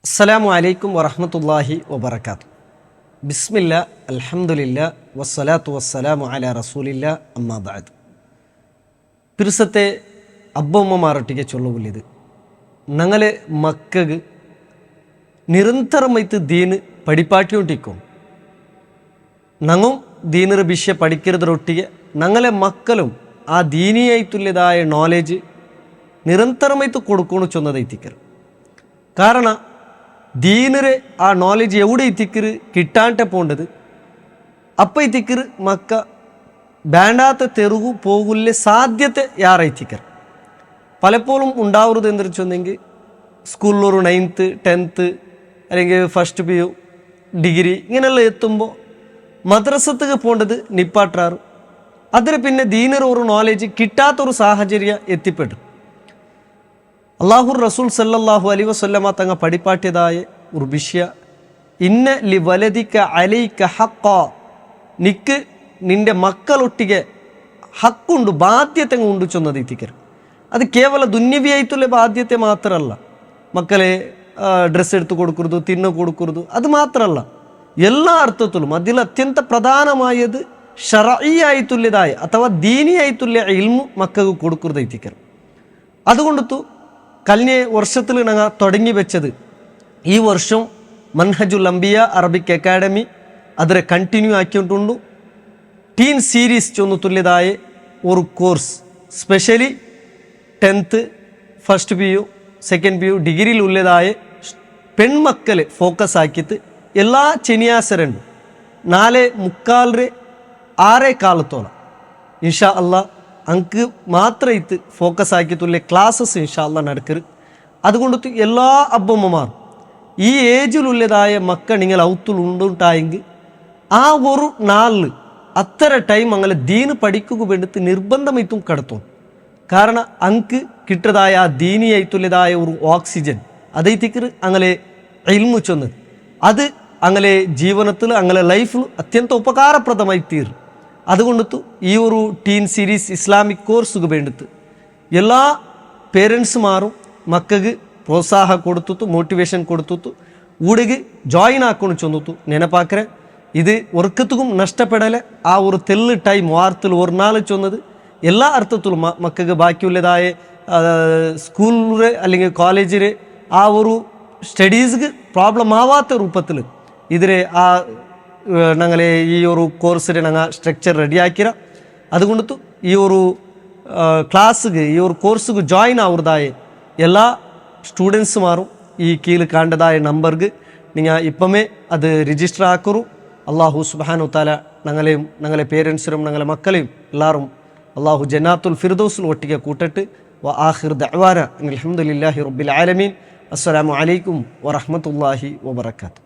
അസ്സലാമു അലൈക്കും വറഹ്മത്തുള്ളാഹി വബറകാതുഹു. ബിസ്മില്ലാ അൽഹംദുലില്ലാ വസ്സലാത്തു വസ്സലാമു അലാ റസൂലില്ലാ അമ്മാ ബഅദ്. പിർസത്തെ ಅಬ್ಬಮ್ಮಮಾರೊಟ್ಟಿಗೆ ಚೊಲ್ಲುವುಲಿದು ನಂಗಲೆ ಮಕ್ಕಗೆ ನಿರಂತರಮೈತು ದೀನ್ ಪಡಿಪಾಟಿಯುಂಟಿಕ್ಕೋ ನಂಗೂ ದೀನರ ವಿಷಯ പഠിക്കുന്നതിനൊട്ടിಗೆ ഞങ്ങളെ മക്കളും ആ ദീനിയായിട്ടുള്ളതായ നോളേജ് നിരന്തരമായിട്ട് കൊടുക്കണു ചൊന്നതൈത്തിക്കർ. കാരണം ദീനരെ ആ നോളേജ് എവിടെ എത്തിക്കർ കിട്ടാണ്ടെ പോണ്ടത് അപ്പം എത്തിക്കർ മക്ക വേണ്ടാത്ത തെരുവു പോകില്ല സാധ്യത യാറെത്തിക്കർ. പലപ്പോഴും ഉണ്ടാവുന്നത് എന്തെന്ന് വെച്ചെങ്കിൽ സ്കൂളിലൊരു 9th 10th അല്ലെങ്കിൽ ഫസ്റ്റ് PU ഡിഗ്രി ഇങ്ങനെയെല്ലാം എത്തുമ്പോൾ മദ്രസത്തേക്ക് പോകേണ്ടത് നിപ്പാട്ടാറ്. അതിന് പിന്നെ ദീനർ ഒരു നോളേജ് കിട്ടാത്തൊരു സാഹചര്യം എത്തിപ്പെട്ടു. അള്ളാഹുർ റസൂൽ സല്ലല്ലാഹു അലൈഹി വസല്ലമ തങ്ങൾ പഠിപ്പാട്ടിയതായ ഒരു വിഷയ ഇന്ന ലി വലദിക അലൈക ഹഖ, നിക്ക് നിന്റെ മക്കളൊട്ടിಗೆ ഹക്കുണ്ട്, ബാധ്യത ഉണ്ട് ചൊന്നത് എത്തിക്കരുത്. അത് കേവല ദുന്യവിയായിട്ടുള്ള ബാധ്യത മാത്രമല്ല, മക്കളെ ഡ്രസ്സ് എടുത്ത് കൊടുക്കരുത്, തിന്നു കൊടുക്കരുത്, അത് മാത്രമല്ല എല്ലാ അർത്ഥത്തിലും അതിൽ അത്യന്ത പ്രധാനമായത് ശറഈയായിട്ടുള്ളതായ അഥവാ ദീനിയായിട്ടുള്ള ഇൽമു മക്കൾക്ക് കൊടുക്കരുത് എത്തിക്കരുത്. അതുകൊണ്ടു കഴിഞ്ഞ വർഷത്തിൽ ഞങ്ങൾ തുടങ്ങി വെച്ചത് ഈ വർഷം മൻഹജുൽ അംബിയ അറബിക് അക്കാഡമി ಅದರ ಕಂಟಿನ್ಯೂ ആക്കിയിട്ടുണ്ടു. ടീൻ സീരീസ് ചൊന്നുത്തുള്ളതായ ഒരു course specially 10th first PU second PU ഡിഗ്രിയിലുള്ളതായ പെൺമക്കളെ ഫോക്കസ് ആക്കിയിട്ട് എല്ലാ ശനിയാഴ്ച 4:45 6:15 ഇൻഷാ അള്ളാഹ് ಅಂಕ ಮಾತ್ರ ಇತ್ತು ಫೋಕಸ್ ಆಕಿತ್ತುಳ್ಳೆ ಕ್ಲಾಸಸ್ ಇನ್ಶಾ ಅಲ್ಲಾ നടക്കരുത്. അതുകൊണ്ട് എല്ലാ അബ്ബമ്മമാരും ഈ ഏജിലുള്ളതായ മക്കൾ നിങ്ങൾ ഔത്തുൽ ഉണ്ടായെങ്കിൽ ആ ഒരു നാളിൽ അത്ര ടൈം അങ്ങനെ ദീന് പഠിക്കുക വേണ്ടിയിട്ട് നിർബന്ധമായിട്ടും കടത്തും. കാരണം അങ്ക് കിട്ടതായ ആ ദീനിയായിട്ടുള്ളതായ ഒരു ഓക്സിജൻ അതൈത്തിക്ക് അങ്ങനെ ഇൽമു ചൊന്നത് അത് അങ്ങനെ ജീവനത്തിൽ അങ്ങനെ ലൈഫിൽ അത്യന്തം ഉപകാരപ്രദമായി തീരും. അതുകൊണ്ടു ഈ ഒരു ടീൻ സീരീസ് ഇസ്ലാമിക് കോഴ്സുക്ക് വേണ്ടിയിട്ട് എല്ലാ പേരൻസുമാരും മക്കൾക്ക് പ്രോത്സാഹ കൊടുത്തു, മോട്ടിവേഷൻ കൊടുത്തു, ഊടിಗೆ ಜಾಯಿನ್ ಹಾಕೊಂಡು ಚೊಂದಿತ್ತು. ನೆನಪಾಕ್ರೆ ഇത് ഒർക്കത്തും നഷ്ടപ്പെടലെ ആ ഒരു തെല്ല് ടൈം വാർത്തിൽ ഒരു നാൾ ചൊന്നത് എല്ലാ അർത്ഥത്തിലും മക്കൾക്ക് ബാക്കിയുള്ളതായ സ്കൂളിലെ അല്ലെങ്കിൽ കോളേജിലെ ആ ഒരു സ്റ്റഡീസ്ക്ക് പ്രോബ്ലം ആവാത്ത രൂപത്തിൽ ഇതിലെ ആ ഞങ്ങളെ ഈ ഒരു കോഴ്സിന് ഞങ്ങൾ സ്ട്രക്ചർ റെഡിയാക്കിയ. അതുകൊണ്ട് ഈ ഒരു ക്ലാസ്സിക്ക് ഈ ഒരു കോഴ്സുക്ക് ജോയിൻ ആവുന്നതായ എല്ലാ സ്റ്റുഡൻസുമാരും ഈ കീഴിൽ കാണേണ്ടതായ നമ്പർക്ക് നിങ്ങൾ ഇപ്പമേ അത് രജിസ്റ്റർ ആക്കൂ. അള്ളാഹു സുബ്ഹാനഹു വ തആല ഞങ്ങളെയും ഞങ്ങളെ പേരൻസിനും ഞങ്ങളെ മക്കളെയും എല്ലാവരും അള്ളാഹു ജന്നാത്തുൽ ഫിർദൗസിൽ ഒട്ടിಗೆ കൂട്ടട്ട്. വ ആഖിർ ദഅ്വാന അൽഹംദുലില്ലാഹി റബ്ബിൽ ആലമീൻ. അസ്സലാമു അലൈക്കും വറഹ്മത്തുള്ളാഹി വബറകാതുഹു.